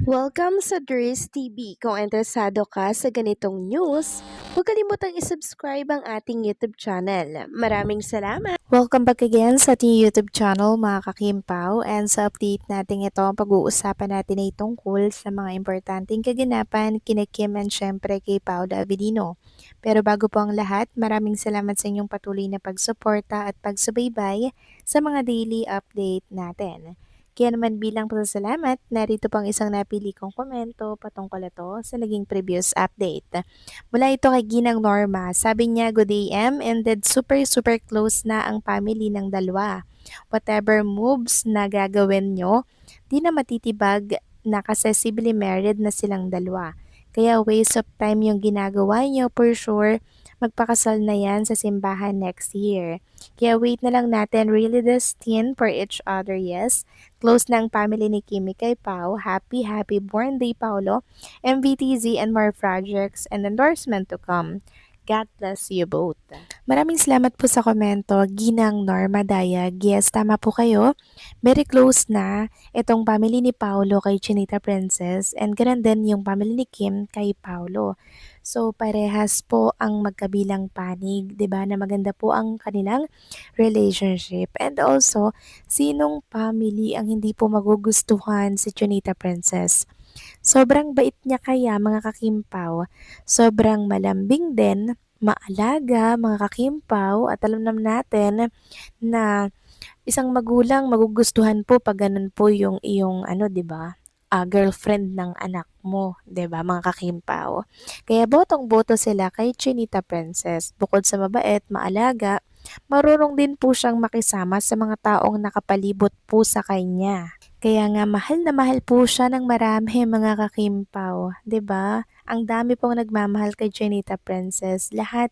Welcome sa Dries TV. Kung interesado ka sa ganitong news, huwag kalimutang isubscribe ang ating YouTube channel. Maraming salamat! Welcome back again sa ating YouTube channel mga kakimpaw, and sa update natin ito, ang pag-uusapan natin ay tungkol sa mga importanteng kaganapan kina Kim and syempre kay Paula Avellino. Pero bago po ang lahat, maraming salamat sa inyong patuloy na pagsuporta at pagsubaybay sa mga daily update natin. Kaya naman bilang pasasalamat, narito pang isang napili kong komento patungkol ito sa naging previous update. Mula ito kay Ginang Norma, sabi niya, "Good day M, and then super close na ang family ng dalawa. Whatever moves na gagawin nyo, di na matitibag na kasi civilly married na silang dalawa. Kaya waste of time yung ginagawa nyo, for sure magpakasal na yan sa simbahan next year. Kaya wait na lang natin, really destined for each other, yes. Close na ang family ni Kimi kay Pao. Happy born day, Paolo. MVTZ and more projects and endorsement to come. God bless you both." Maraming salamat po sa komento, Ginang Norma Dayag. Yes, tama po kayo. Very close na itong family ni Paolo kay Chinita Princess, and ganun din yung family ni Kim kay Paolo. So, parehas po ang magkabilang panig, 'di ba? Na maganda po ang kanilang relationship. And also, sinong family ang hindi po magugustuhan si Chinita Princess? Sobrang bait niya kaya mga kakimpaw. Sobrang malambing din, maalaga mga kakimpaw, at alam naman natin na isang magulang magugustuhan po pag ganun po yung iyong ano, 'di ba? Girlfriend ng anak mo, 'di ba, mga kakimpaw. Kaya botong-boto sila kay Chinita Princess. Bukod sa mabait, maalaga, marunong din po siyang makisama sa mga taong nakapalibot po sa kanya. Kaya nga mahal na mahal po siya ng marami mga kakimpaw, 'di ba? Ang dami pong nagmamahal kay Chinita Princess. Lahat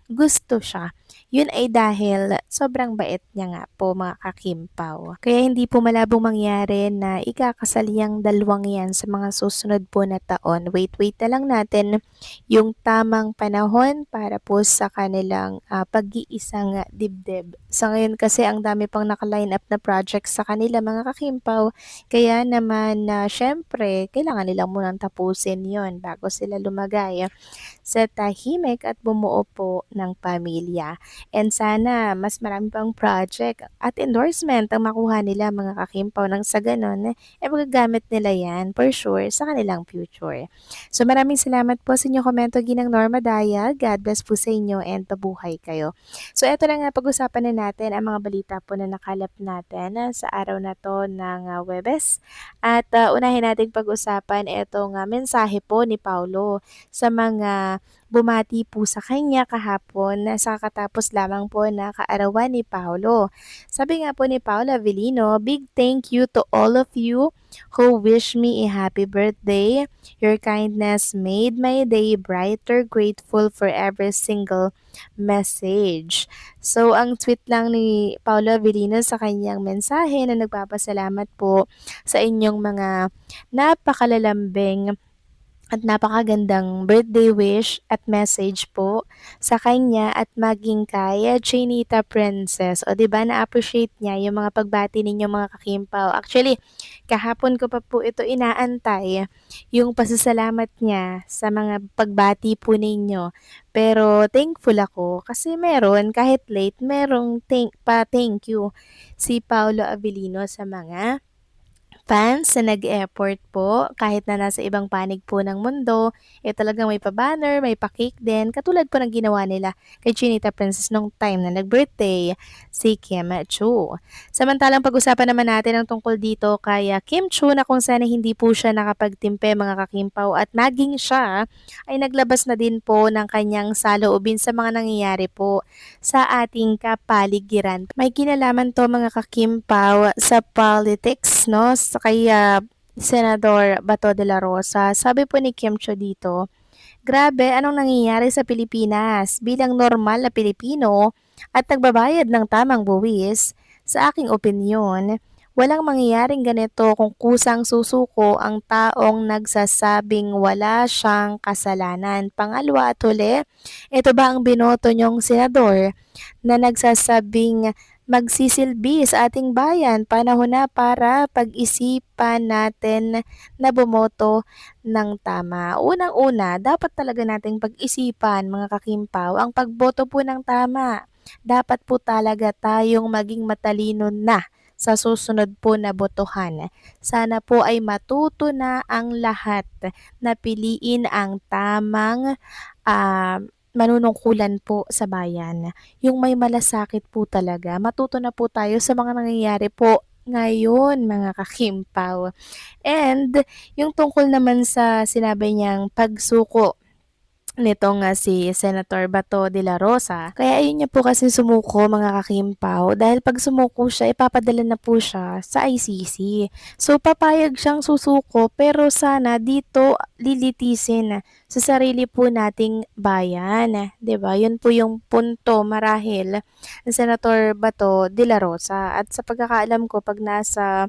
gusto siya. Yun ay dahil sobrang bait niya nga po mga kakimpaw. Kaya hindi po malabong mangyari na ikakasal yang dalawang yan sa mga susunod po na taon. Wait na lang natin yung tamang panahon para po sa kanilang pag-iisang dibdib. Sa ngayon kasi ang dami pang naka-line up na projects sa kanila mga kakimpaw. Kaya naman na syempre kailangan nila munang tapusin yon bago sila lumagay sa tahimik at bumuo po ng pamilya. And sana mas marami pang project at endorsement ang makuha nila mga kakimpaw, nang sa ganon, magagamit nila yan for sure sa kanilang future. So maraming salamat po sa inyong komento, Ginang Norma Daya. God bless po sa inyo and pabuhay kayo. So eto na nga, pag-usapan na natin ang mga balita po na nakalap natin sa araw na to ng Webes. At unahin nating pag-usapan itong mensahe po ni Paulo sa mga bumati po sa kanya kahapon na sa kakatapos lamang po na kaarawan ni Paolo. Sabi nga po ni Paula Avellino, "Big thank you to all of you who wish me a happy birthday. Your kindness made my day brighter, grateful for every single message." So, ang tweet lang ni Paula Avellino sa kanyang mensahe na nagpapasalamat po sa inyong mga napakalalambing at napakagandang birthday wish at message po sa kanya at maging kay Chinita Princess. O 'di ba, na-appreciate niya yung mga pagbati ninyo mga kakimpaw. Actually, kahapon ko pa po ito inaantay, yung pasasalamat niya sa mga pagbati po ninyo. Pero thankful ako kasi meron, kahit late, merong thank you si Paolo Avellino sa mga fans na nag-effort po kahit na nasa ibang panig po ng mundo, talagang may pa-banner, may pa-cake din, katulad po ng ginawa nila kay Chinita Princess nung time na nag-birthday si Kim Chu. Samantalang pag-usapan naman natin ang tungkol dito kay Kim Chu, na kung sana hindi po siya nakapagtimpe mga kakimpaw, at maging siya ay naglabas na din po ng kanyang saloobin sa mga nangyayari po sa ating kapaligiran. May kinalaman to mga kakimpaw sa politics, no? Sa kay Senador Bato de la Rosa. Sabi po ni Kim Cho dito, "Grabe, anong nangyayari sa Pilipinas? Bilang normal na Pilipino at nagbabayad ng tamang buwis, sa aking opinyon, walang mangyayaring ganito kung kusang susuko ang taong nagsasabing wala siyang kasalanan." Pangalawa at huli, ito ba ang binoto niyong senador na nagsasabing magsisilbi sa ating bayan. Panahon na para pag-isipan natin na bumoto ng tama. Unang-una, dapat talaga nating pag-isipan mga kakimpaw ang pagboto po ng tama. Dapat po talaga tayong maging matalino na sa susunod po na botohan. Sana po ay matuto na ang lahat na piliin ang tamang manunungkulan po sa bayan. Yung may malasakit po talaga. Matuto na po tayo sa mga nangyayari po ngayon, mga kakimpaw. And yung tungkol naman sa sinabi niyang pagsuko nitong si Senator Bato de la Rosa. Kaya ayun niya po kasi sumuko mga kakimpaw dahil pag sumuko siya, ipapadala na po siya sa ICC. So papayag siyang susuko pero sana dito lilitisin sa sarili po nating bayan. 'Di ba? Yun po yung punto marahil ng Senator Bato de la Rosa. At sa pagkakaalam ko, pag nasa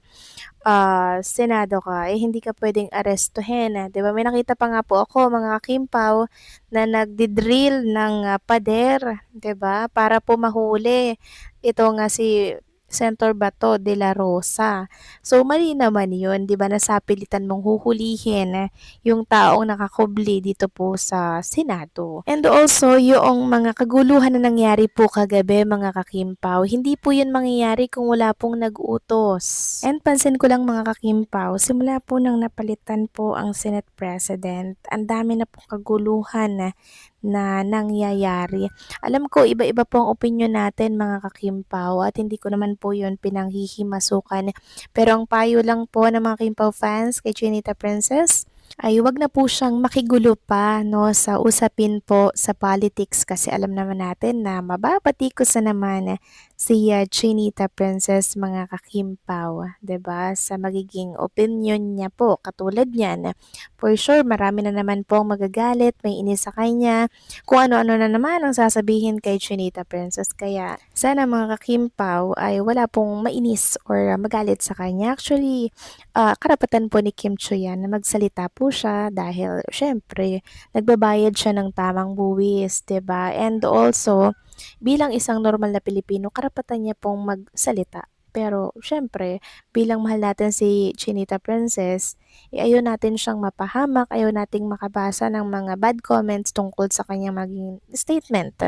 Senado ka, hindi ka pwedeng arestuhin. 'Di ba? May nakita pa nga po ako, mga kakimpaw, na nagdi-drill ng pader, 'di ba? Para po mahuli ito nga si Senator Bato de la Rosa. So mali naman 'yun, 'di ba? Nasapilitan mong huhulihin yung taong nakakubli dito po sa Senado. And also, yung mga kaguluhan na nangyari po kagabi mga kakimpaw, hindi po 'yun mangyayari kung wala pong nag-utos. And pansin ko lang mga kakimpaw, simula po nang napalitan po ang Senate President, ang dami na pong kaguluhan na nangyayari. Alam ko iba-iba po ang opinyon natin mga kakimpaw at hindi ko naman po yun pinanghihimasukan. Pero ang payo lang po ng mga Kimpaw fans kay Chinita Princess ay wag na po siyang makigulo pa no sa usapin po sa politics kasi alam naman natin na mababatikos na naman si Chinita Princess mga kakimpaw, 'di ba? Sa magiging opinion niya po katulad niyan. For sure marami na naman po ang magagalit, may inis sa kanya, kung ano-ano na naman ang sasabihin kay Chinita Princess. Kaya sana mga kakimpaw ay wala pong mainis or magalit sa kanya. Actually, karapatan po ni Kim Chiu yan na magsalita po siya dahil syempre nagbabayad siya ng tamang buwis, 'di ba? And also, bilang isang normal na Pilipino, karapatan niya pong magsalita. Pero syempre, bilang mahal natin si Chinita Princess, ayaw natin siyang mapahamak, ayaw nating makabasa ng mga bad comments tungkol sa kanyang maging statement.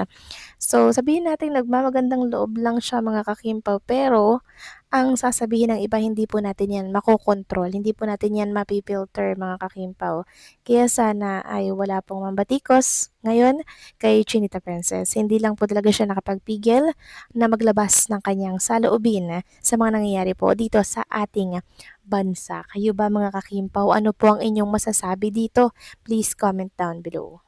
So, sabihin natin nagmamagandang loob lang siya mga kakimpaw, pero ang sasabihin ng iba hindi po natin yan makokontrol, hindi po natin yan mapipilter mga kakimpaw. Kaya sana ay wala pong mambatikos ngayon kay Chinita Princess. Hindi lang po talaga siya nakapagpigil na maglabas ng kanyang saloobin sa mga nangyayari po dito sa ating bansa. Kayo ba mga kakimpaw, ano po ang inyong masasabi dito? Please comment down below.